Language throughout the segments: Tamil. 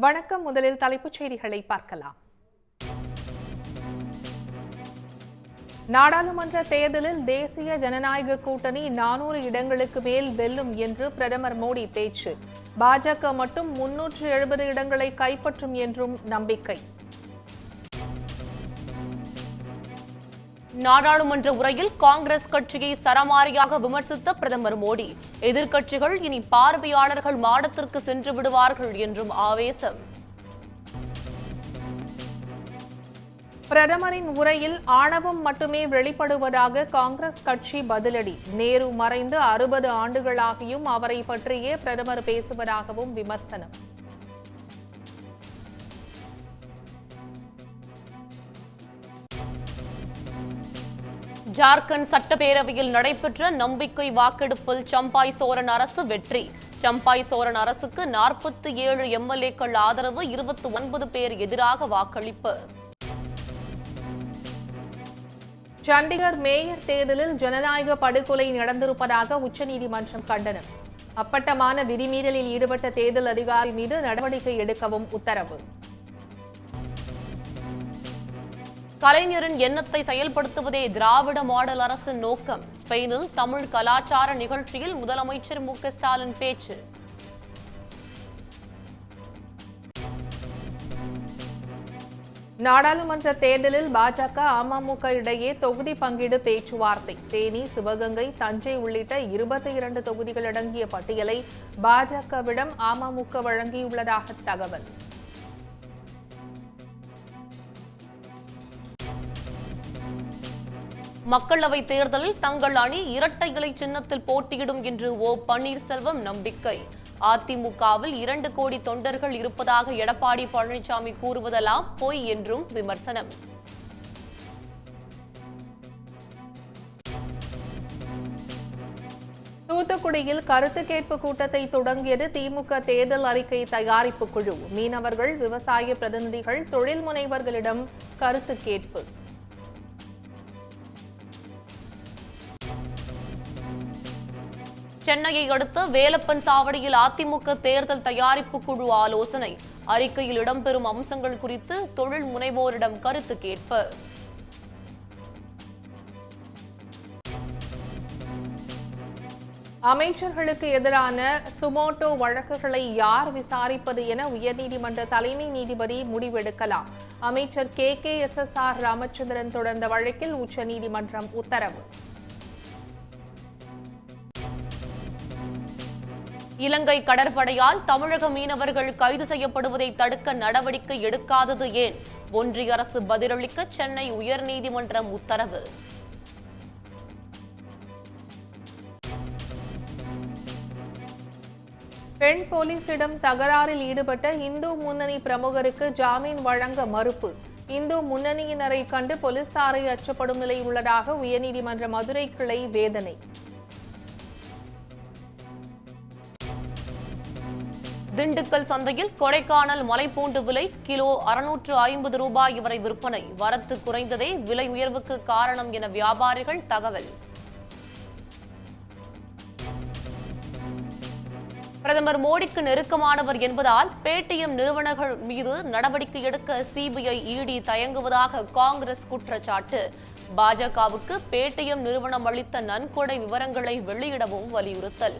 வணக்கம். முதலில் தலைப்புச் செய்திகளை பார்க்கலாம். நாடாளுமன்ற தேர்தலில் தேசிய ஜனநாயக கூட்டணி 400 இடங்களுக்கு மேல் வெல்லும் என்று பிரதமர் மோடி பேச்சு. பாஜக மட்டும் 370 இடங்களை கைப்பற்றும் என்றும் நம்பிக்கை. நாடாளுமன்ற உரையில் காங்கிரஸ் கட்சியை சரமாரியாக விமர்சித்த பிரதமர் மோடி, எதிர்க்கட்சிகள் இனி பார்வையாளர்கள் மாடத்திற்கு சென்று விடுவார்கள் என்றும் ஆவேசம். பிரதமரின் உரையில் ஆணவம் மட்டுமே வெளிப்படுவதாக காங்கிரஸ் கட்சி பதிலடி. நேரு மறைந்து 60 ஆண்டுகளாகியும் அவரை பற்றியே பிரதமர் பேசுவதாகவும் விமர்சனம். ஜார்க்கண்ட் சட்டப்பேரவையில் நடைபெற்ற நம்பிக்கை வாக்கெடுப்பில் சம்பாய் சோரன் அரசு வெற்றி. சம்பாய் சோரன் அரசுக்கு 47 எம்எல்ஏக்கள் ஆதரவு, 29 பேர் எதிராக வாக்களிப்பு. சண்டிகர் மேயர் தேர்தலில் ஜனநாயக படுகொலை நடந்திருப்பதாக உச்சநீதிமன்றம் கண்டனம். அப்பட்டமான விதிமீறலில் ஈடுபட்ட தேர்தல் அதிகாரி மீது நடவடிக்கை எடுக்கவும் உத்தரவு. கலைஞரின் எண்ணத்தை செயல்படுத்துவதே திராவிட மாடல் அரசின் நோக்கம். ஸ்பெயினில் தமிழ் கலாச்சார நிகழ்ச்சியில் முதலமைச்சர் மு க ஸ்டாலின் பேச்சு. நாடாளுமன்ற தேர்தலில் பாஜக அமமுக இடையே தொகுதி பங்கீடு பேச்சுவார்த்தை. தேனி, சிவகங்கை, தஞ்சை உள்ளிட்ட 22 தொகுதிகள் அடங்கிய பட்டியலை பாஜகவிடம் அமமுக வழங்கியுள்ளதாக தகவல். மக்களவைத் தேர்தலில் தங்கள் அணி இரட்டை இலை சின்னத்தில் போட்டியிடும் என்று ஓ பன்னீர்செல்வம் நம்பிக்கை. அதிமுகவில் 2 கோடி தொண்டர்கள் இருப்பதாக எடப்பாடி பழனிசாமி கூறுவதெல்லாம் பொய் என்றும் விமர்சனம். தூத்துக்குடியில் கருத்து கேட்பு கூட்டத்தை தொடங்கியது திமுக தேர்தல் அறிக்கை தயாரிப்பு குழு. மீனவர்கள், விவசாய பிரதிநிதிகள், தொழில் முனைவர்களிடம் கருத்து கேட்பு. சென்னையை அடுத்த வேலப்பன் சாவடியில் அதிமுக தேர்தல் தயாரிப்பு குழு ஆலோசனை. அறிக்கையில் இடம்பெறும் அம்சங்கள் குறித்து தொழில் முனைவோரிடம் கருத்து கேட்பு. அமைச்சர்களுக்கு எதிரான சுமோட்டோ வழக்குகளை யார் விசாரிப்பது என உயர்நீதிமன்ற தலைமை நீதிபதி முடிவெடுக்கலாம். அமைச்சர் KKSSR ராமச்சந்திரன் தொடர்ந்த வழக்கில் உச்சநீதிமன்றம் உத்தரவு. இலங்கை கடற்படையால் தமிழக மீனவர்கள் கைது செய்யப்படுவதை தடுக்க நடவடிக்கை எடுக்காதது ஏன்? ஒன்றிய அரசு பதிலளிக்க சென்னை உயர்நீதிமன்றம் உத்தரவு. பெண் போலீசிடம் தகராறில் ஈடுபட்ட இந்து முன்னணி பிரமுகருக்கு ஜாமீன் வழங்க மறுப்பு. இந்து முன்னணியினரை கண்டு போலீசாரை அச்சப்படும் நிலை உள்ளதாக உயர்நீதிமன்ற மதுரை கிளை வேதனை. திண்டுக்கல் சந்தையில் கொடைக்கானல் மலைப்பூண்டு விலை கிலோ 650 ரூபாய் வரை விற்பனை. வரத்து குறைந்ததே விலை உயர்வுக்கு காரணம் என வியாபாரிகள் தகவல். பிரதமர் மோடிக்கு நெருக்கமானவர் என்பதால் பேடிஎம் நிறுவனங்கள் மீது நடவடிக்கை எடுக்க சிபிஐ, இடி தயங்குவதாக காங்கிரஸ் குற்றச்சாட்டு. பாஜகவுக்கு பேடிஎம் நிறுவனம் அளித்த நன்கொடை விவரங்களை வெளியிடவும் வலியுறுத்தல்.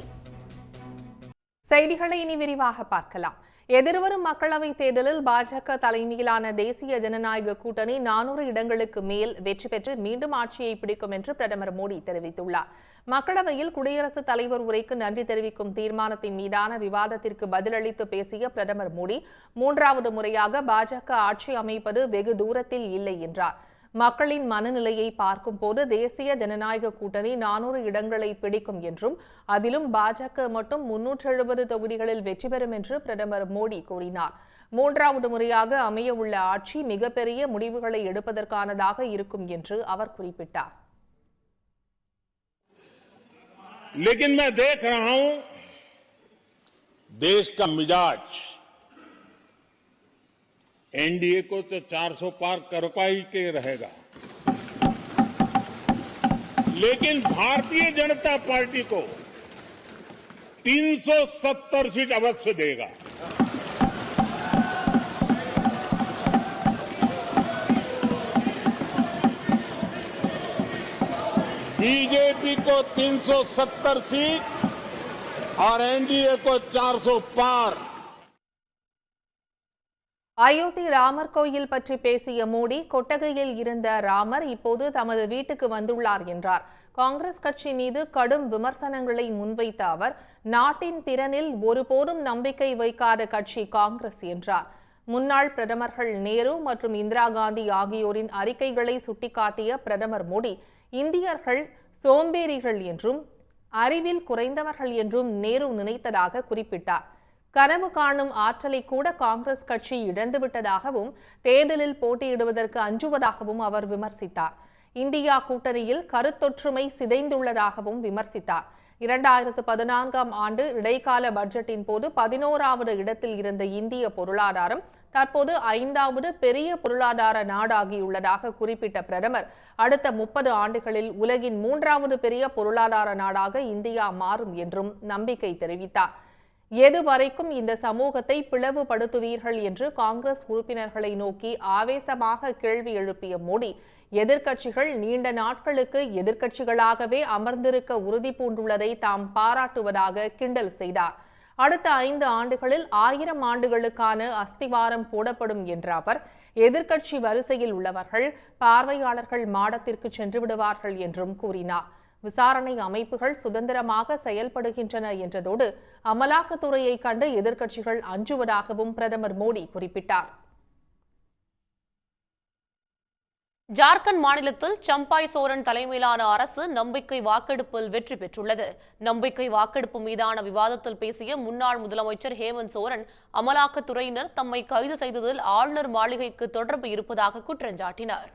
செய்திகளை இனி விரிவாக பார்க்கலாம். எதிர்வரும் மக்களவைத் தேர்தலில் பாஜக தலைமையிலான தேசிய ஜனநாயக கூட்டணி 400 இடங்களுக்கு மேல் வெற்றி பெற்று மீண்டும் ஆட்சியை பிடிக்கும் என்று பிரதமர் மோடி தெரிவித்துள்ளார். மக்களவையில் குடியரசுத் தலைவர் உரைக்கு நன்றி தெரிவிக்கும் தீர்மானத்தின் மீதான விவாதத்திற்கு பதிலளித்து பேசிய பிரதமர் மோடி, 3வது முறையாக பாஜக ஆட்சி அமைப்பது வெகு தூரத்தில் இல்லை என்றார். மக்களின் மனநிலையை பார்க்கும் போது தேசிய ஜனநாயக கூட்டணி 400 இடங்களை பிடிக்கும் என்றும் அதிலும் பாஜக மட்டும் 370 தொகுதிகளில் வெற்றி பெறும் என்று பிரதமர் மோடி கூறினார். 3வது முறையாக அமைய உள்ள ஆட்சி மிகப்பெரிய முடிவுகளை எடுப்பதற்கானதாக இருக்கும் என்று அவர் குறிப்பிட்டார். लेकिन मैं देख रहा हूं देश का मिजाज एनडीए को तो 400 पार कर पाई के रहेगा, लेकिन भारतीय जनता पार्टी को 370 सीट अवश्य देगा। 370 सीट और एनडीए को 400 पार। அயோத்தி ராமர் கோயில் பற்றி பேசிய மோடி, கொட்டகையில் இருந்த ராமர் இப்போது தமது வீட்டுக்கு வந்துள்ளார் என்றார். காங்கிரஸ் கட்சி மீது கடும் விமர்சனங்களை முன்வைத்த அவர், நாட்டின் திறனில் ஒருபோதும் நம்பிக்கை வைக்காத கட்சி காங்கிரஸ் என்றார். முன்னாள் பிரதமர்கள் நேரு மற்றும் இந்திரா காந்தி ஆகியோரின் அறிக்கைகளை சுட்டிக்காட்டிய பிரதமர் மோடி, இந்தியர்கள் சோம்பேறிகள் என்றும் அறிவில் குறைந்தவர்கள் என்றும் நேரு நினைத்ததாக குறிப்பிட்டார். கனவு காணும் ஆற்றலை கூட காங்கிரஸ் கட்சி இழந்துவிட்டதாகவும் தேர்தலில் போட்டியிடுவதற்கு அஞ்சுவதாகவும் அவர் விமர்சித்தார். இந்தியா கூட்டணியில் கருத்தொற்றுமை சிதைந்துள்ளதாகவும் விமர்சித்தார். 2014ஆம் ஆண்டு இடைக்கால பட்ஜெட்டின் போது 11வது இடத்தில் இருந்த இந்திய பொருளாதாரம் தற்போது 5வது பெரிய பொருளாதார நாடாகியுள்ளதாக குறிப்பிட்ட பிரதமர், அடுத்த 30 ஆண்டுகளில் உலகின் 3வது பெரிய பொருளாதார நாடாக இந்தியா மாறும் என்றும் நம்பிக்கை தெரிவித்தார். எதுவரைக்கும் இந்த சமூகத்தை பிளவுபடுத்துவீர்கள் என்று காங்கிரஸ் உறுப்பினர்களை நோக்கி ஆவேசமாக கேள்வி எழுப்பிய மோடி, எதிர்க்கட்சிகள் நீண்ட நாட்களுக்கு எதிர்க்கட்சிகளாகவே அமர்ந்திருக்க உறுதி பூண்டுள்ளதை தாம் பாராட்டுவதாக கிண்டல் செய்தார். அடுத்த 5 ஆண்டுகளில் 1000 ஆண்டுகளுக்கான அஸ்திவாரம் போடப்படும் என்ற அவர், எதிர்க்கட்சி வரிசையில் உள்ளவர்கள் பார்வையாளர்கள் மாடத்திற்கு சென்று விடுவார்கள் என்றும் கூறினார். விசாரணை அமைப்புகள் சுதந்திரமாக செயல்படுகின்றன என்றதோடு அமலாக்கத்துறையை கண்டு எதிர்க்கட்சிகள் அஞ்சுவதாகவும் பிரதமர் மோடி குறிப்பிட்டார். ஜார்க்கண்ட் மாநிலத்தில் சம்பாய் சோரன் தலைமையிலான அரசு நம்பிக்கை வாக்கெடுப்பில் வெற்றி பெற்றுள்ளது. நம்பிக்கை வாக்கெடுப்பு மீதான விவாதத்தில் பேசிய முன்னாள் முதலமைச்சர் ஹேமந்த் சோரன், அமலாக்கத்துறையினர் தம்மை கைது செய்ததில் ஆளுநர் மாளிகைக்கு தொடர்பு இருப்பதாக குற்றஞ்சாட்டினார்.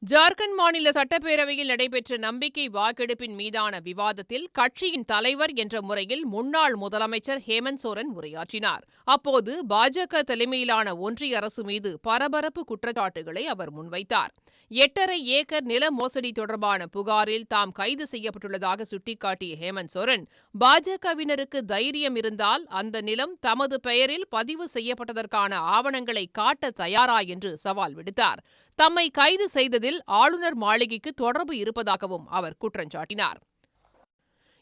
ஜார்க்கண்ட் மாநில சட்டப்பேரவையில் நடைபெற்ற நம்பிக்கை வாக்கெடுப்பின் மீதான விவாதத்தில் கட்சியின் தலைவர் என்ற முறையில் முன்னாள் முதலமைச்சர் ஹேமந்த் சோரன் உரையாற்றினார். அப்போது பாஜக தலைமையிலான ஒன்றிய அரசு மீது பரபரப்பு குற்றச்சாட்டுகளை அவர் முன்வைத்தார். 8.5 ஏக்கர் நில மோசடி தொடர்பான புகாரில் தாம் கைது செய்யப்பட்டுள்ளதாக சுட்டிக்காட்டிய ஹேமந்த் சோரன், பாஜகவினருக்கு தைரியம் இருந்தால் அந்த நிலம் தமது பெயரில் பதிவு செய்யப்பட்டதற்கான ஆவணங்களை காட்ட தயாரா என்று சவால் விடுத்தார். தம்மை கைது செய்ததில் ஆளுநர் மாளிகைக்கு தொடர்பு இருப்பதாகவும் அவர் குற்றஞ்சாட்டினார்.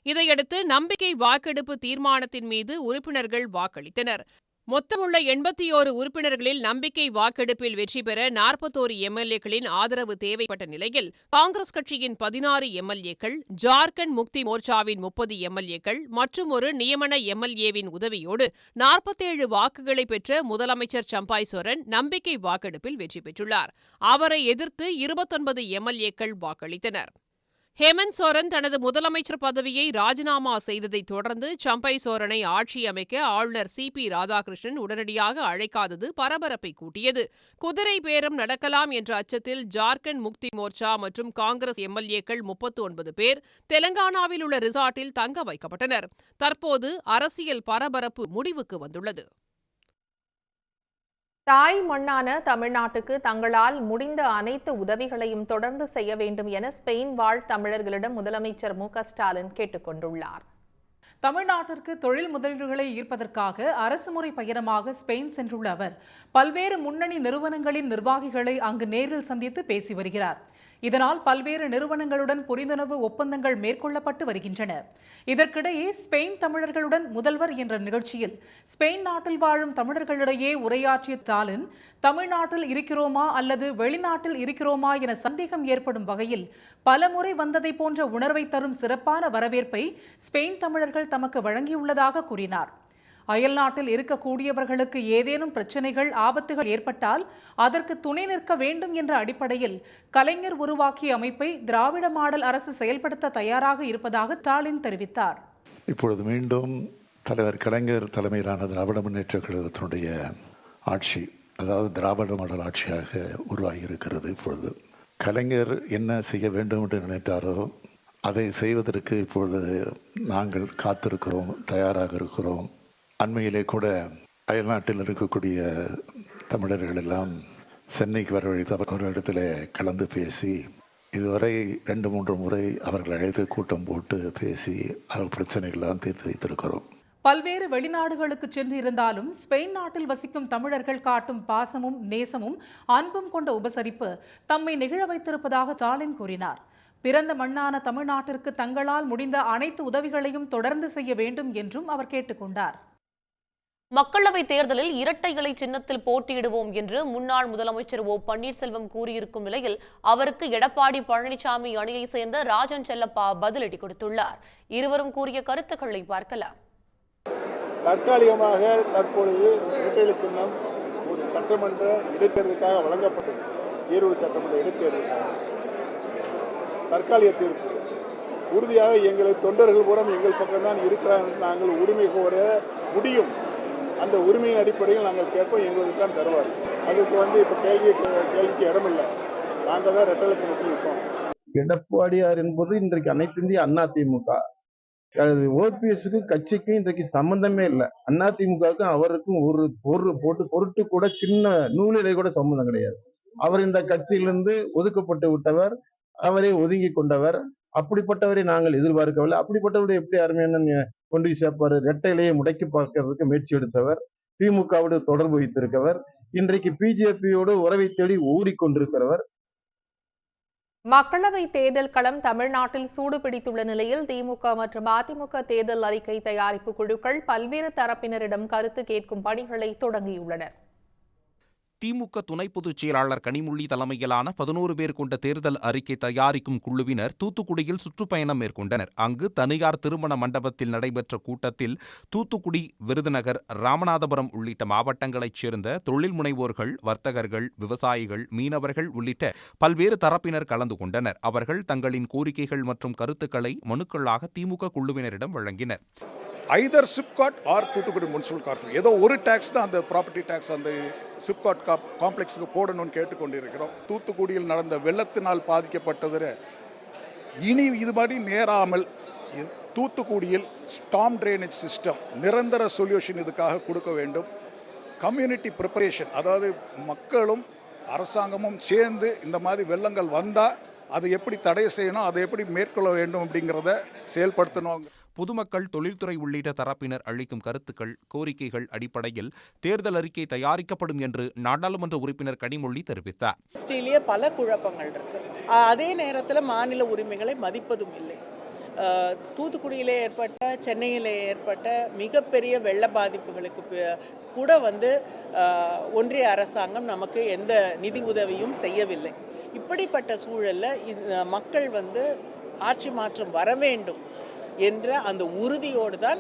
இதையடுத்து நம்பிக்கை வாக்கெடுப்பு தீர்மானத்தின் மீது உறுப்பினர்கள் வாக்களித்தனர். மொத்தமுள்ள 81 உறுப்பினர்களில் நம்பிக்கை வாக்கெடுப்பில் வெற்றி பெற 41 எம்எல்ஏக்களின் ஆதரவு தேவைப்பட்ட நிலையில் காங்கிரஸ் கட்சியின் 16 எம்எல்ஏக்கள், ஜார்க்கண்ட் முக்தி மோர்ச்சாவின் 30 எம்எல்ஏக்கள் மற்றும் ஒரு நியமன எம்எல்ஏவின் உதவியோடு 47 வாக்குகளை பெற்ற முதலமைச்சர் சம்பாய் சோரன் நம்பிக்கை வாக்கெடுப்பில் வெற்றி பெற்றுள்ளார். அவரை எதிர்த்து 29 எம்எல்ஏக்கள் வாக்களித்தனர். ஹேமந்த் சோரன் தனது முதலமைச்சர் பதவியை ராஜினாமா செய்ததைத் தொடர்ந்து சம்பை சோரனை ஆட்சி அமைக்க ஆளுநர் CP ராதாகிருஷ்ணன் உடனடியாக அழைக்காதது பரபரப்பை கூட்டியது. குதிரை பேரம் நடக்கலாம் என்ற அச்சத்தில் ஜார்க்கண்ட் முக்தி மோர்ச்சா மற்றும் காங்கிரஸ் எம்எல்ஏக்கள் 39 பேர் தெலங்கானாவில் உள்ள ரிசார்ட்டில் தங்க வைக்கப்பட்டனர். தற்போது அரசியல் பரபரப்பு முடிவுக்கு வந்துள்ளது. தாய் மண்ணான தமிழ்நாட்டுக்கு தங்களால் முடிந்த அனைத்து உதவிகளையும் தொடர்ந்து செய்ய வேண்டும் என ஸ்பெயின் வாழ் தமிழர்களிடம் முதலமைச்சர் மு.க.ஸ்டாலின் கேட்டுக் கொண்டுள்ளார். தமிழ்நாட்டிற்கு தொழில் முதலீடுகளை ஈர்ப்பதற்காக அரசுமுறை பயணமாக ஸ்பெயின் சென்றுள்ள அவர் பல்வேறு முன்னணி நிறுவனங்களின் நிர்வாகிகளை அங்கு நேரில் சந்தித்து பேசி வருகிறார். இதனால் பல்வேறு நிறுவனங்களுடன் புரிந்துணர்வு ஒப்பந்தங்கள் மேற்கொள்ளப்பட்டு வருகின்றன. இதற்கிடையே ஸ்பெயின் தமிழர்களுடன் முதல்வர் என்ற நிகழ்ச்சியில் ஸ்பெயின் நாட்டில் வாழும் தமிழர்களிடையே உரையாற்றிய ஸ்டாலின், தமிழ்நாட்டில் இருக்கிறோமா அல்லது வெளிநாட்டில் இருக்கிறோமா என சந்தேகம் ஏற்படும் வகையில் பலமுறை வந்ததை போன்ற உணர்வை தரும் சிறப்பான வரவேற்பை ஸ்பெயின் தமிழர்கள் தமக்கு வழங்கியுள்ளதாக கூறினார். அயல்நாட்டில் இருக்கக்கூடியவர்களுக்கு ஏதேனும் பிரச்சனைகள், ஆபத்துகள் ஏற்பட்டால் அதற்கு துணை நிற்க வேண்டும் என்ற அடிப்படையில் கலைஞர் உருவாக்கிய அமைப்பை திராவிட மாடல் அரசு செயல்படுத்த தயாராக இருப்பதாக ஸ்டாலின் தெரிவித்தார். இப்பொழுது மீண்டும் தலைவர் கலைஞர் தலைமையிலான திராவிட முன்னேற்ற கழகத்தினுடைய ஆட்சி, அதாவது திராவிட மாடல் ஆட்சியாக உருவாகி இருக்கிறது. இப்பொழுது கலைஞர் என்ன செய்ய வேண்டும் என்று நினைத்தாரோ அதை செய்வதற்கு இப்பொழுது நாங்கள் காத்திருக்கிறோம், தயாராக இருக்கிறோம். அண்மையிலே கூட அயல்நாட்டில் இருக்கக்கூடிய தமிழர்கள் எல்லாம் சென்னைக்கு வரவழைத்து அவர்களிடத்தில் கலந்து பேசி இதுவரை 2-3 முறை அவர்கள் அழைத்து கூட்டம் போட்டு பேசி அவர் பிரச்சனைகள்லாம் தீர்த்து வைத்திருக்கிறோம். பல்வேறு வெளிநாடுகளுக்கு சென்று இருந்தாலும் ஸ்பெயின் நாட்டில் வசிக்கும் தமிழர்கள் காட்டும் பாசமும் நேசமும் அன்பும் கொண்ட உபசரிப்பு தம்மை நெகிழ வைத்திருப்பதாக ஸ்டாலின் கூறினார். பிறந்த மண்ணான தமிழ்நாட்டிற்கு தங்களால் முடிந்த அனைத்து உதவிகளையும் தொடர்ந்து செய்ய வேண்டும் என்றும் அவர் கேட்டுக்கொண்டார். மக்களவைத் தேர்தலில் இரட்டை இலை சின்னத்தில் போட்டியிடுவோம் என்று முன்னாள் முதலமைச்சர் ஓ பன்னீர்செல்வம் கூறியிருக்கும் நிலையில் அவருக்கு எடப்பாடி பழனிசாமி அணியை சேர்ந்த ராஜன் செல்லப்பா பதிலடி கொடுத்துள்ளார். இருவரும் கூறிய கருத்துக்களை பார்க்கலாம். தற்காலிகமாக தற்பொழுது இரட்டை இலை சின்னம் ஒரு சட்டமன்ற இடைத்தேர்தலுக்காக வழங்கப்பட்டது. ஈரோடு சட்டமன்ற இடைத்தேர்தலுக்காக தற்காலிக தீர்ப்பு. உறுதியாக எங்களை தொண்டர்கள் பூரம் எங்கள் பக்கம்தான் இருக்கிறார்கள், நாங்கள் உரிமை கோர முடியும், அந்த உரிமையின் அடிப்படையில் நாங்கள் கேட்போம், எங்களுக்கு தான் தருவார். அதுக்கு இப்போ கேள்விக்கு இடமில்லை, நாங்கள் தான் இரட்டை இலை சின்னத்தில் இருக்கோம். எடப்பாடியார் என்பது இன்றைக்கு அனைத்து இந்திய அதிமுக, ஓபிஎஸ்க்கு கட்சிக்கும் இன்றைக்கு சம்பந்தமே இல்லை. அதிமுகவுக்கும் அவருக்கும் ஒரு பொருட்டு கூட சின்ன நூலிலை கூட சம்பந்தம் கிடையாது. அவர் இந்த கட்சியிலிருந்து ஒதுக்கப்பட்டு விட்டவர், அவரை ஒதுங்கி கொண்டவர். அப்படிப்பட்டவரை நாங்கள் எதிர்பார்க்கவில்லை. அப்படிப்பட்டவரை எப்படி அருமையான கொண்டு சேர்ப்பாரு? இரட்டையிலேயே முடக்கி பார்க்கறதுக்கு முயற்சி எடுத்தவர், திமுகவோடு தொடர்பு வைத்திருக்கிறவர், இன்றைக்கு பிஜேபியோடு உறவை தேடி ஓடிக்கொண்டிருக்கிறவர். மக்களவை தேர்தல் களம் தமிழ்நாட்டில் சூடுபிடித்துள்ள நிலையில் திமுக மற்றும் அதிமுக தேர்தல் அறிக்கை தயாரிப்பு குழுக்கள் பல்வேறு தரப்பினரிடம் கருத்து கேட்கும் பணிகளை தொடங்கியுள்ளனர். திமுக துணை பொதுச் செயலாளர் கனிமொழி தலைமையிலான 11 பேர் கொண்ட தேர்தல் அறிக்கை தயாரிக்கும் குழுவினர் தூத்துக்குடியில் சுற்றுப்பயணம் மேற்கொண்டனர். அங்கு தனியார் திருமண மண்டபத்தில் நடைபெற்ற கூட்டத்தில் தூத்துக்குடி, விருதுநகர், ராமநாதபுரம் உள்ளிட்ட மாவட்டங்களைச் சேர்ந்த தொழில் முனைவோர்கள், வர்த்தகர்கள், விவசாயிகள், மீனவர்கள் உள்ளிட்ட பல்வேறு தரப்பினர் கலந்து கொண்டனர். அவர்கள் தங்களின் கோரிக்கைகள் மற்றும் கருத்துக்களை மனுக்களாக திமுக குழுவினரிடம் வழங்கினர். ஐதர் சிப்காட் ஆர் தூத்துக்குடி முனிசிபல் கார்பரேஷன் ஏதோ ஒரு டேக்ஸ் தான், அந்த ப்ராப்பர்ட்டி டேக்ஸ் அந்த சிப்காட் காம்ப்ளெக்ஸுக்கு போடணும்னு கேட்டுக்கொண்டிருக்கிறோம். தூத்துக்குடியில் நடந்த வெள்ளத்தினால் பாதிக்கப்பட்டதில் இனி இது மாதிரி நேராமல் தூத்துக்குடியில் ஸ்டார்ம் ட்ரைனேஜ் சிஸ்டம் நிரந்தர சொல்யூஷன் இதுக்காக கொடுக்க வேண்டும். கம்யூனிட்டி ப்ரிப்பரேஷன், அதாவது மக்களும் அரசாங்கமும் சேர்ந்து இந்த மாதிரி வெள்ளங்கள் வந்தால் அதை எப்படி தடை செய்யணும், அதை எப்படி மேற்கொள்ள வேண்டும் அப்படிங்கிறத செயல்படுத்தணும். பொதுமக்கள், தொழில்துறை உள்ளிட்ட தரப்பினர் அளிக்கும் கருத்துக்கள், கோரிக்கைகள் அடிப்படையில் தேர்தல் அறிக்கை தயாரிக்கப்படும் என்று நாடாளுமன்ற உறுப்பினர் கனிமொழி தெரிவித்தார். பல குழப்பங்கள் இருக்கு. அதே நேரத்தில் மாநில உரிமைகளை மதிப்பதும் இல்லை. தூத்துக்குடியிலே ஏற்பட்ட, சென்னையிலே ஏற்பட்ட மிகப்பெரிய வெள்ள பாதிப்புகளுக்கு கூட ஒன்றிய அரசாங்கம் நமக்கு எந்த நிதி உதவியும் செய்யவில்லை. இப்படிப்பட்ட சூழலில் மக்கள் ஆட்சி மாற்றம் வர வேண்டும் என்ற அந்த உறுதியோடு தான்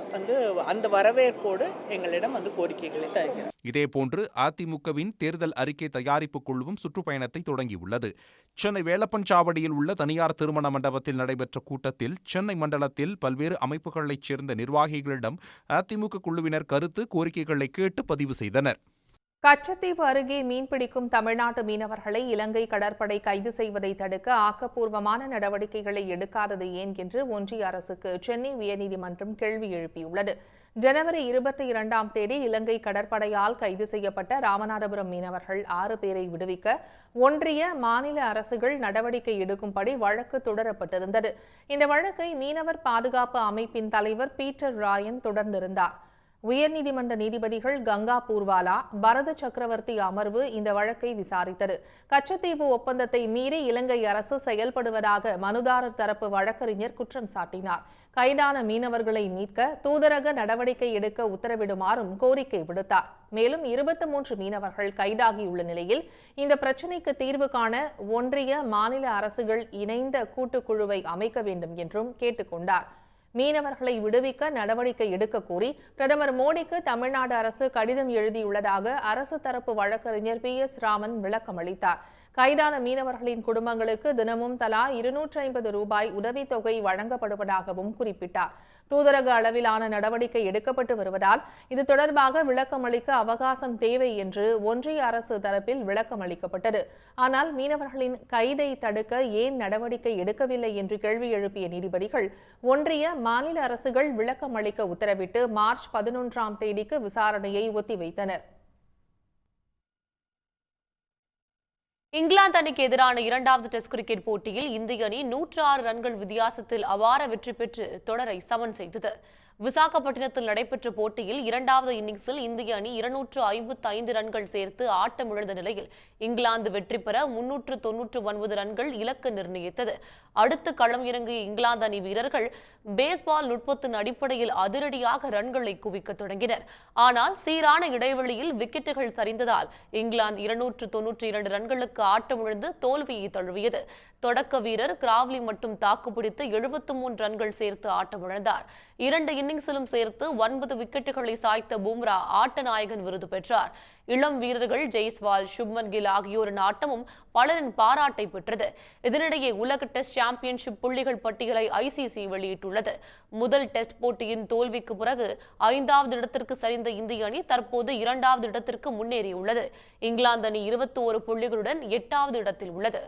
அந்த வரவேற்போடு எங்களிடம் கோரிக்கைகளை தருகிறார். இதேபோன்று அதிமுகவின் தேர்தல் அறிக்கை தயாரிப்பு குழுவும் சுற்றுப்பயணத்தை தொடங்கியுள்ளது. சென்னை வேலப்பஞ்சாவடியில் உள்ள தனியார் திருமண மண்டபத்தில் நடைபெற்ற கூட்டத்தில் சென்னை மண்டலத்தில் பல்வேறு அமைப்புகளைச் சேர்ந்த நிர்வாகிகளிடம் அதிமுக குழுவினர் கருத்து, கோரிக்கைகளை கேட்டு பதிவு செய்தனர். கச்சத்தீவு அருகே மீன்பிடிக்கும் தமிழ்நாட்டு மீனவர்களை இலங்கை கடற்படை கைது செய்வதை தடுக்க ஆக்கப்பூர்வமான நடவடிக்கைகளை எடுக்காதது ஏன் என்று ஒன்றிய அரசுக்கு சென்னை உயர்நீதிமன்றம் கேள்வி எழுப்பியுள்ளது. ஜனவரி 22ஆம் தேதி இலங்கை கடற்படையால் கைது செய்யப்பட்ட ராமநாதபுரம் மீனவர்கள் 6 பேரை விடுவிக்க ஒன்றிய, மாநில அரசுகள் நடவடிக்கை எடுக்கும்படி வழக்கு தொடரப்பட்டிருந்தது. இந்த வழக்கை மீனவர் பாதுகாப்பு அமைப்பின் தலைவர் பீட்டர் ராயன் தொடர்ந்திருந்தார். உயர்நீதிமன்ற நீதிபதிகள் கங்கா பூர்வாலா, பரத சக்கரவர்த்தி அமர்வு இந்த வழக்கை விசாரித்தது. கச்சத்தீவு ஒப்பந்தத்தை மீறி இலங்கை அரசு செயல்படுவதாக மனுதாரர் தரப்பு வழக்கறிஞர் குற்றம் சாட்டினார். கைதான மீனவர்களை மீட்க தூதரக நடவடிக்கை எடுக்க உத்தரவிடுமாறும் கோரிக்கை விடுத்தார். மேலும் 23 மீனவர்கள் கைதாகியுள்ள நிலையில் இந்த பிரச்சினைக்கு தீர்வு காண ஒன்றிய, மாநில அரசுகள் இணைந்த கூட்டுக்குழுவை அமைக்க வேண்டும் என்றும் கேட்டுக்கொண்டார். மீனவர்களை விடுவிக்க நடவடிக்கை எடுக்க கோரி பிரதமர் மோடிக்கு தமிழ்நாடு அரசு கடிதம் எழுதியுள்ளதாக அரசு தரப்பு வழக்கறிஞர் PS ராமன் விளக்கம் அளித்தார். கைதான மீனவர்களின் குடும்பங்களுக்கு தினமும் தலா 250 ரூபாய் உதவித்தொகை வழங்கப்படுவதாகவும் குறிப்பிட்டார். தூதரக அளவிலான நடவடிக்கை எடுக்கப்பட்டு வருவதால் இது தொடர்பாக விளக்கம் அளிக்க அவகாசம் தேவை என்று ஒன்றிய அரசு தரப்பில் விளக்கம் அளிக்கப்பட்டது. ஆனால் மீனவர்களின் கைதை தடுக்க ஏன் நடவடிக்கை எடுக்கவில்லை என்று கேள்வி எழுப்பிய நீதிபதிகள் ஒன்றிய, மாநில அரசுகள் விளக்கம் அளிக்க உத்தரவிட்டு மார்ச் 11ஆம் தேதிக்கு விசாரணையை ஒத்திவைத்தனர். இங்கிலாந்து அணிக்கு எதிரான 2வது டெஸ்ட் கிரிக்கெட் போட்டியில் இந்திய அணி 106 ரன்கள் வித்தியாசத்தில் அபார வெற்றி பெற்று தொடரை சமன் செய்தது. விசாகப்பட்டினத்தில் நடைபெற்ற போட்டியில் இரண்டாவது இன்னிங்ஸில் இந்திய அணி 255 ரன்கள் சேர்த்து ஆட்டமிழந்த நிலையில் இங்கிலாந்து வெற்றி பெற 399 ரன்கள் இலக்கு நிர்ணயித்தது. அடுத்து களம் இறங்கிய இங்கிலாந்து அணி வீரர்கள் பேஸ்பால் நுட்பத்தின் அடிப்படையில் அதிரடியாக ரன்களை குவிக்க தொடங்கினர். ஆனால் சீரான இடைவெளியில் விக்கெட்டுகள் சரிந்ததால் இங்கிலாந்து 292 ரன்களுக்கு ஆட்டமிழந்து தோல்வியை தழுவியது. தொடக்க வீரர் கிராவ்லி மட்டும் தாக்குப்பிடித்து 73 ரன்கள் சேர்த்து ஆட்டமிழந்தார். 2 இன்னிங்ஸிலும் சேர்த்து 9 விக்கெட்டுகளை சாய்த்த பும்ரா ஆட்ட நாயகன் விருது பெற்றார். இளம் வீரர்கள் ஜெய்ஸ்வால், சுப்மன் கில் ஆகியோரின் ஆட்டமும் பலரின் பாராட்டை பெற்றது. இதனிடையே உலக டெஸ்ட் சாம்பியன்ஷிப் புள்ளிகள் பட்டியலை ஐசிசி வெளியிட்டுள்ளது. முதல் டெஸ்ட் போட்டியின் தோல்விக்கு பிறகு 5வது இடத்திற்கு சரிந்த இந்திய அணி தற்போது 2வது இடத்திற்கு முன்னேறியுள்ளது. இங்கிலாந்து அணி 21 புள்ளிகளுடன் 8வது இடத்தில் உள்ளது.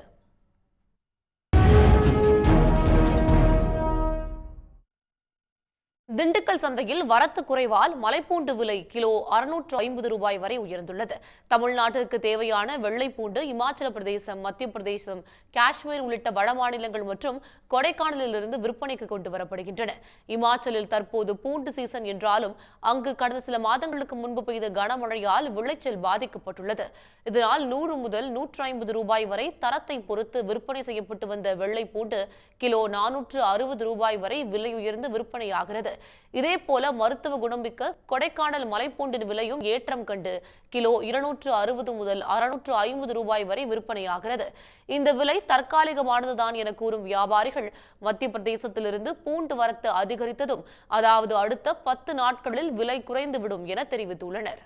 திண்டுக்கல் சந்தையில் வரத்து குறைவால் மலைப்பூண்டு விலை கிலோ 650 ரூபாய் வரை உயர்ந்துள்ளது. தமிழ்நாட்டிற்கு தேவையான வெள்ளைப்பூண்டு இமாச்சல பிரதேசம், மத்திய பிரதேசம், காஷ்மீர் உள்ளிட்ட வட மாநிலங்கள் மற்றும் கொடைக்கானலிலிருந்து விற்பனைக்கு கொண்டு வரப்படுகின்றன. இமாச்சலில் தற்போது பூண்டு சீசன் என்றாலும் அங்கு கடந்த சில மாதங்களுக்கு முன்பு பெய்த கனமழையால் விளைச்சல் பாதிக்கப்பட்டுள்ளது. இதனால் 100 முதல் 150 ரூபாய் வரை தரத்தை பொறுத்து விற்பனை செய்யப்பட்டு வந்த வெள்ளைப்பூண்டு கிலோ 460 ரூபாய் வரை விலை உயர்ந்து விற்பனையாகிறது. இதேபோல மருத்துவ குணமிக்க கொடைக்கானல் மலைப்பூண்டின் விலையும் ஏற்றம் கண்டு கிலோ 260 முதல் 650 ரூபாய் வரை விற்பனையாகிறது. இந்த விலை தற்காலிகமானதுதான் என கூறும் வியாபாரிகள் மத்திய பிரதேசத்திலிருந்து பூண்டு வரத்து அதிகரித்ததும் அதாவது அடுத்த 10 நாட்களில் விலை குறைந்துவிடும் என தெரிவித்துள்ளனர்.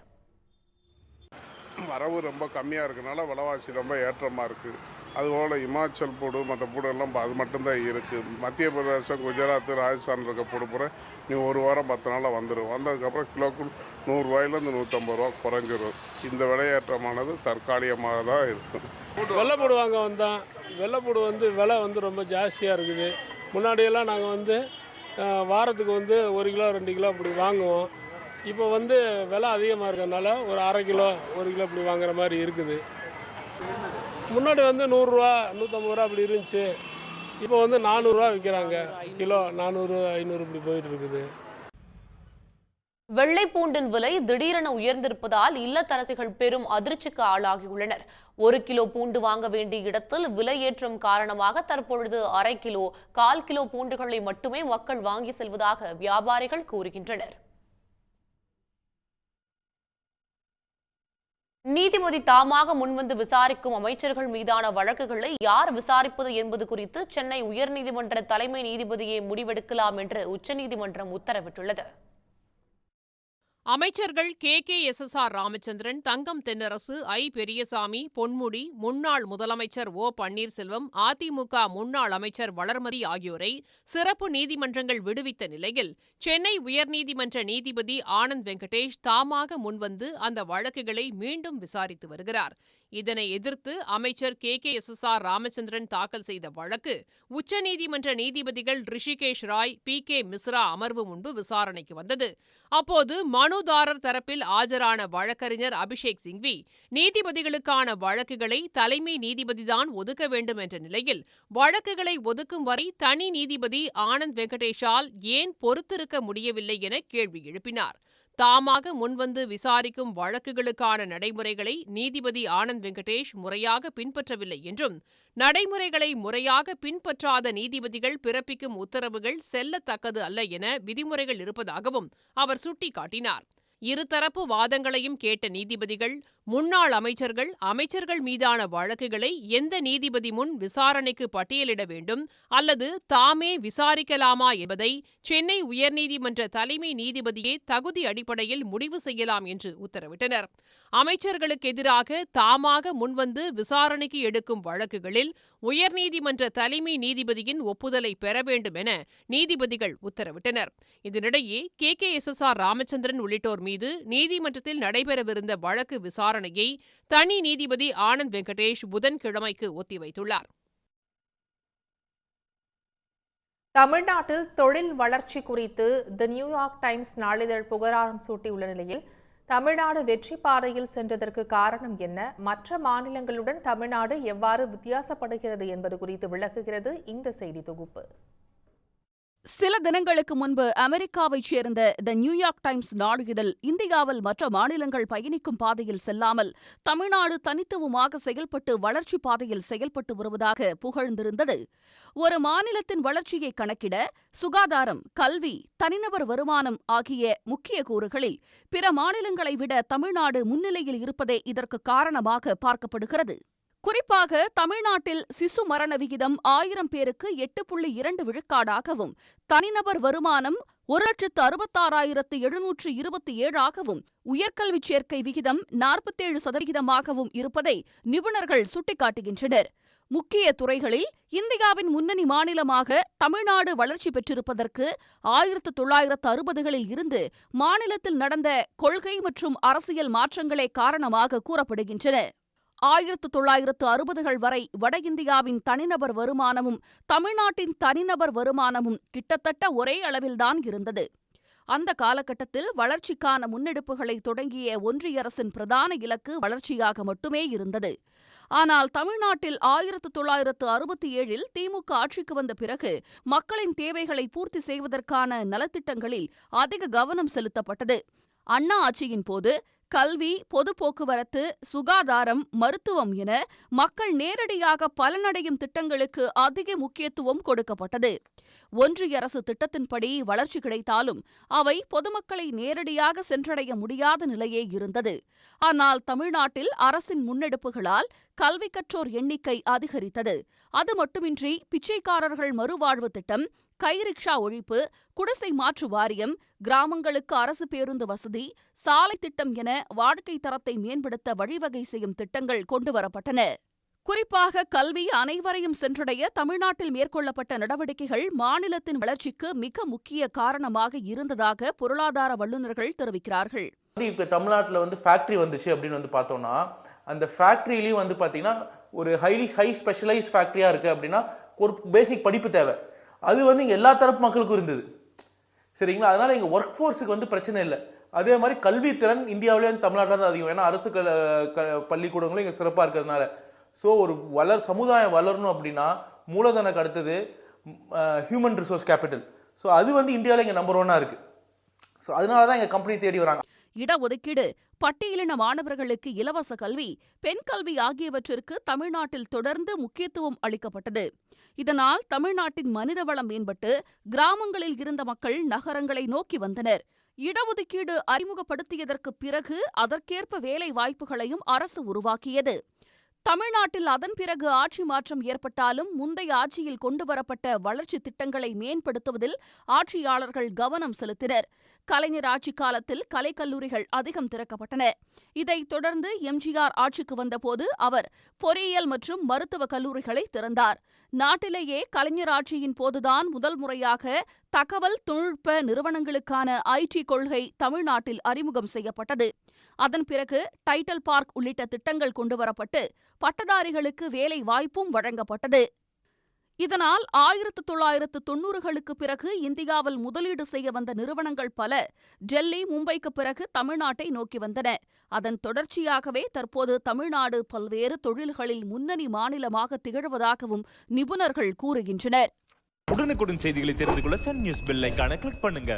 வரவு ரொம்ப கம்மியாக இருக்கனால விலைவாசி ரொம்ப ஏற்றமாக இருக்குது. அதுபோல் இமாச்சல் பூடு மற்ற பூடெல்லாம் அது மட்டும்தான் இருக்குது. மத்திய பிரதேசம், குஜராத், ராஜஸ்தான் இருக்க பூடு பூரா நீ ஒரு வாரம் 10 நாளில் வந்துடும். வந்ததுக்கப்புறம் கிலோக்கு 100 ரூபாயிலேருந்து 150 ரூபா குறைஞ்சிரும். இந்த விலையேற்றமானது தற்காலிகமாக தான் இருக்கும். வெள்ளைப்பூடு வாங்க வந்தோம். வெள்ளைப்பூடு விலை ரொம்ப ஜாஸ்தியாக இருக்குது. முன்னாடியெல்லாம் நாங்கள் வாரத்துக்கு 1 கிலோ 2 கிலோ அப்படி வாங்குவோம். இப்போ விலை அதிகமாக இருக்கிறதுனால ஒரு அரை கிலோ 1 கிலோ இப்படி வாங்குற மாதிரி இருக்குது. முன்னாடி 100 ரூபா 150 ரூபா அப்படி இருந்துச்சு. இப்போ 400 ரூபா விற்கிறாங்க. கிலோ 400 500 இப்படி போயிட்டு இருக்குது. வெள்ளைப்பூண்டின் விலை திடீரென உயர்ந்திருப்பதால் இல்லத்தரசிகள் பெரும் அதிர்ச்சிக்கு ஆளாகியுள்ளனர். 1 கிலோ பூண்டு வாங்க வேண்டிய இடத்தில் விலையேற்றம் காரணமாக தற்பொழுது அரை கிலோ 1/4 கிலோ பூண்டுகளை மட்டுமே மக்கள் வாங்கி செல்வதாக வியாபாரிகள் கூறுகின்றனர். நீதிபதி தாமாக முன்வந்து விசாரிக்கும் அமைச்சர்கள் மீதான வழக்குகளை யார் விசாரிப்பது என்பது குறித்து சென்னை உயர்நீதிமன்ற தலைமை நீதிபதியை முடிவெடுக்கலாம் என்று உச்சநீதிமன்றம் உத்தரவிட்டுள்ளது. அமைச்சர்கள் KKSSR ராமச்சந்திரன், தங்கம் தென்னரசு, I. பெரியசாமி, பொன்முடி, முன்னாள் முதலமைச்சர் O. பன்னீர்செல்வம், அதிமுக முன்னாள் அமைச்சர் வளர்மதி ஆகியோரை சிறப்பு நீதிமன்றங்கள் விடுவித்த நிலையில் சென்னை உயர்நீதிமன்ற நீதிபதி ஆனந்த் வெங்கடேஷ் தாமாக முன்வந்து அந்த வழக்குகளை மீண்டும் விசாரித்து வருகிறார். இதனை எதிர்த்து அமைச்சர் KKSSR ராமச்சந்திரன் தாக்கல் செய்த வழக்கு உச்சநீதிமன்ற நீதிபதிகள் ரிஷிகேஷ் ராய், PK மிஸ்ரா அமர்வு முன்பு விசாரணைக்கு வந்தது. அப்போது மனுதாரர் தரப்பில் ஆஜரான வழக்கறிஞர் அபிஷேக் சிங்வி நீதிபதிகளுக்கான வழக்குகளை தலைமை நீதிபதிதான் ஒதுக்க வேண்டும் என்ற நிலையில் வழக்குகளை ஒதுக்கும் வரை தனி நீதிபதி ஆனந்த் வெங்கடேஷால் ஏன் பொறுத்திருக்க முடியவில்லை என கேள்வி எழுப்பினார். தாமாக முன்வந்து விசாரிக்கும் வழக்குகளுக்கான நடைமுறைகளை நீதிபதி ஆனந்த் வெங்கடேஷ் முறையாக பின்பற்றவில்லை என்றும் நடைமுறைகளை முறையாக பின்பற்றாத நீதிபதிகள் பிறப்பிக்கும் உத்தரவுகள் செல்லத்தக்கது அல்ல என விதிமுறைகள் இருப்பதாகவும் அவர் சுட்டிக்காட்டினார். இருதரப்பு வாதங்களையும் கேட்ட நீதிபதிகள் முன்னாள் அமைச்சர்கள் மீதான வழக்குகளை எந்த நீதிபதி முன் விசாரணைக்கு பட்டியலிட வேண்டும் அல்லது தாமே விசாரிக்கலாமா என்பதை சென்னை உயர்நீதிமன்ற தலைமை நீதிபதியே தகுதி அடிப்படையில் முடிவு செய்யலாம் என்று உத்தரவிட்டனர். அமைச்சர்களுக்கு எதிராக தாமாக முன்வந்து விசாரணைக்கு எடுக்கும் வழக்குகளில் உயர்நீதிமன்ற தலைமை நீதிபதியின் ஒப்புதலை பெற வேண்டும் என நீதிபதிகள் உத்தரவிட்டனர். இதனிடையே KKSSR ராமச்சந்திரன் உள்ளிட்டோர் மீது நீதிமன்றத்தில் நடைபெறவிருந்த வழக்கு விசாரணையை தனி நீதிபதி ஆனந்த் வெங்கடேஷ் புதன்கிழமைக்கு ஒத்திவைத்துள்ளார். தமிழ்நாட்டில் தொழில் வளர்ச்சி குறித்து தி நியூயார்க் டைம்ஸ் நாளிதழ் புகழாரம் சூட்டியுள்ள நிலையில் தமிழ்நாடு வெற்றி பாதையில் சென்றதற்கு காரணம் என்ன, மற்ற மாநிலங்களுடன் தமிழ்நாடு எவ்வாறு வித்தியாசப்படுகிறது என்பது குறித்து விளக்குகிறது இந்த செய்தி தொகுப்பு. சில தினங்களுக்கு முன்பு அமெரிக்காவைச் சேர்ந்த த நியூயார்க் டைம்ஸ் நாளிதழ் இந்தியாவில் மற்ற மாநிலங்கள் பயணிக்கும் பாதையில் செல்லாமல் தமிழ்நாடு தனித்துவமாக செயல்பட்டு வளர்ச்சிப் பாதையில் செயல்பட்டு வருவதாக புகழ்ந்திருந்தது. ஒரு மாநிலத்தின் வளர்ச்சியை கணக்கிட சுகாதாரம், கல்வி, தனிநபர் வருமானம் ஆகிய முக்கிய கூறுகளில் பிற மாநிலங்களை விட தமிழ்நாடு முன்னிலையில் இருப்பதே இதற்கு காரணமாக பார்க்கப்படுகிறது. குறிப்பாக தமிழ்நாட்டில் சிசு மரண விகிதம் 1000 பேருக்கு 8.2 விழுக்காடாகவும், தனிநபர் வருமானம் 1,66,727ஆகவும், உயர்கல்விச் சேர்க்கை விகிதம் 47% இருப்பதை நிபுணர்கள் சுட்டிக்காட்டுகின்றனர். முக்கிய துறைகளில் இந்தியாவின் முன்னணி மாநிலமாக தமிழ்நாடு வளர்ச்சி பெற்றிருப்பதற்கு 1960களில் இருந்து மாநிலத்தில் நடந்த கொள்கை மற்றும் அரசியல் மாற்றங்களே காரணமாக கூறப்படுகின்றன. 1960கள் வரை வட இந்தியாவின் தனிநபர் வருமானமும் தமிழ்நாட்டின் தனிநபர் வருமானமும் கிட்டத்தட்ட ஒரே அளவில்தான் இருந்தது. அந்த காலகட்டத்தில் வளர்ச்சிக்கான முன்னெடுப்புகளை தொடங்கிய ஒன்றிய அரசின் பிரதான இலக்கு வளர்ச்சியாக மட்டுமே இருந்தது. ஆனால் தமிழ்நாட்டில் 1967இல் திமுக ஆட்சிக்கு வந்த பிறகு மக்களின் தேவைகளை பூர்த்தி செய்வதற்கான நலத்திட்டங்களில் அதிக கவனம் செலுத்தப்பட்டது. அண்ணா ஆட்சியின் போது கல்வி, பொது போக்குவரத்து, சுகாதாரம், மருத்துவம் என மக்கள் நேரடியாக பலனடையும் திட்டங்களுக்கு அதிக முக்கியத்துவம் கொடுக்கப்பட்டது. ஒன்றிய அரசு திட்டத்தின்படி வளர்ச்சி கிடைத்தாலும் அவை பொதுமக்களை நேரடியாக சென்றடைய முடியாத நிலையே இருந்தது. ஆனால் தமிழ்நாட்டில் அரசின் முன்னெடுப்புகளால் கல்வி கற்றோர் எண்ணிக்கை அதிகரித்தது. அது மட்டுமின்றி பிச்சைக்காரர்கள் மறுவாழ்வு திட்டம், கைரிக்ஷா ஒழிப்பு, குடிசை மாற்று வாரியம், கிராமங்களுக்கு அரசு பேருந்து வசதி, சாலை திட்டம் என வாழ்க்கை தரத்தை மேம்படுத்த வழிவகை செய்யும் திட்டங்கள் கொண்டுவரப்பட்டன. குறிப்பாக கல்வி அனைவரையும் சென்றடைய தமிழ்நாட்டில் மேற்கொள்ளப்பட்ட நடவடிக்கைகள் மாநிலத்தின் வளர்ச்சிக்கு மிக முக்கிய காரணமாக இருந்ததாக பொருளாதார வல்லுநர்கள் தெரிவிக்கிறார்கள். இப்போ தமிழ்நாட்டில் ஃபேக்டரி வந்துச்சு அப்படின்னு பார்த்தோம்னா, அந்த ஃபேக்டரியிலையும் பார்த்தீங்கன்னா ஒரு ஹை ஸ்பெஷலைஸ்ட் ஃபேக்டரியாக இருக்குது அப்படின்னா ஒரு பேசிக் படிப்பு தேவை. அது இங்கே எல்லா தரப்பு மக்களுக்கும் இருந்தது. சரிங்களா? அதனால எங்கள் ஒர்க் ஃபோர்ஸுக்கு பிரச்சனை இல்லை. அதே மாதிரி கல்வித்திறன் இந்தியாவிலே தமிழ்நாட்டில் தான் அதிகம். ஏன்னா அரசு பள்ளிக்கூடங்களும் இங்கே சிறப்பாக இருக்கிறதுனால. ஸோ ஒரு சமுதாயம் வளரணும் அப்படின்னா மூலதனக்கு அடுத்தது ஹியூமன் ரிசோர்ஸ் கேபிட்டல். ஸோ அது இந்தியாவில் இங்கே நம்பர் 1 இருக்குது. ஸோ அதனால தான் எங்கள் கம்பெனி தேடி வராங்க. இடஒதுக்கீடு, பட்டியலின மாணவர்களுக்கு இலவச கல்வி, பெண் கல்வி ஆகியவற்றிற்கு தமிழ்நாட்டில் தொடர்ந்து முக்கியத்துவம் அளிக்கப்பட்டது. இதனால் தமிழ்நாட்டின் மனிதவளம் மேம்பட்டு கிராமங்களில் இருந்த மக்கள் நகரங்களை நோக்கி வந்தனர். இடஒதுக்கீடு அறிமுகப்படுத்தியதற்கு பிறகு அதற்கேற்ப வேலை வாய்ப்புகளையும் அரசு உருவாக்கியது. தமிழ்நாட்டில் அதன் பிறகு ஆட்சி மாற்றம் ஏற்பட்டாலும் முந்தைய ஆட்சியில் கொண்டுவரப்பட்ட வளர்ச்சி திட்டங்களை மேம்படுத்துவதில் ஆட்சியாளர்கள் கவனம் செலுத்தினர். கலைஞர் ஆட்சி காலத்தில் கலைக்கல்லூரிகள் அதிகம் திறக்கப்பட்டன. இதைத் தொடர்ந்து எம்ஜிஆர் ஆட்சிக்கு வந்தபோது அவர் பொறியியல் மற்றும் மருத்துவக் கல்லூரிகளை திறந்தார். நாட்டிலேயே கலைஞர் ஆட்சியின் போதுதான் முதல் முறையாக தகவல் தொழில்நுட்ப நிறுவனங்களுக்கான ஐடி கொள்கை தமிழ்நாட்டில் அறிமுகம் செய்யப்பட்டது. அதன் பிறகு டைட்டில் பார்க் உள்ளிட்ட திட்டங்கள் கொண்டுவரப்பட்டு பட்டதாரிகளுக்கு வேலை வாய்ப்பும் வழங்கப்பட்டது. இதனால் 1990களுக்கு பிறகு இந்தியாவில் முதலீடு செய்ய வந்த நிறுவனங்கள் பல டெல்லி, மும்பைக்கு பிறகு தமிழ்நாட்டை நோக்கி வந்தன. அதன் தொடர்ச்சியாகவே தற்போது தமிழ்நாடு பல்வேறு தொழில்களில் முன்னணி மாநிலமாக திகழ்வதாகவும் நிபுணர்கள் கூறுகின்றனர். உடனுக்குடன் செய்திகளை தெரிந்து கொள்ள சன் நியூஸ் பெல் ஐகானை கிளிக் பண்ணுங்க.